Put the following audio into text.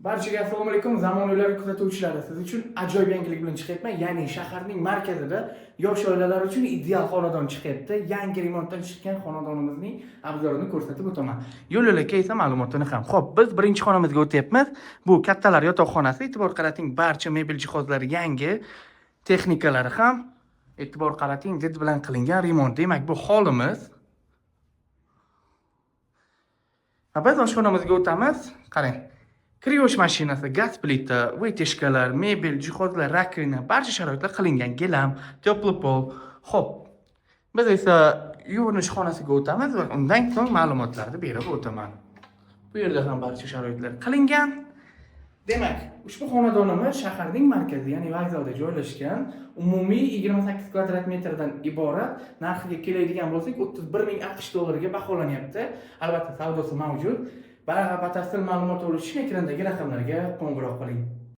Barchaga assalomu alaykum. Zamonaviylar kuzatuvchilari, siz uchun ajoyib yangilik bilan chiqyapman. Ya'ni shaharning markazida yosh oilalar uchun ideal xonadon chiqyapti. Yangi remontdan chiqqan xonadonimizning obzorini ko'rsatib o'taman. Yo'l-yo'lakay esa ma'lumotini ham. Xo'p, biz birinchi xonamizga o'tyapmiz. Bu kattalar yotoqxonasi. E'tibor qarating, barcha mebel jihozlari yangi, texnikalari ham e'tibor qarating, zid bilan qilingan remont. Demak, bu holimiz. Biz oshxonamizga o'tamiz. Qarang. Kir yuvish mashinasi, gaz plita, viteshkalar, mebel, jihozlar, rakovina, barcha sharoitlar qilingan. Gilam, tepli pol. Xo'p. Biz esa yuvinish xonasiga o'tamiz va undan so'ng ma'lumotlarni berib o'taman. Bu yerda ham barcha sharoitlar qilingan. Demak, ushbu xonadonimiz shaharning markazi, ya'ni vokzalda joylashgan. Umumiy 28 kvadrat metrdan iborat. Narxiga keladigan bo'lsak, 31 ming AQSh dollariga baholanyapti. Albatta, savdosi mavjud. Batafsil ma'lumot olish uchun ekrandagi raqamlarga qo'ng'iroq qiling.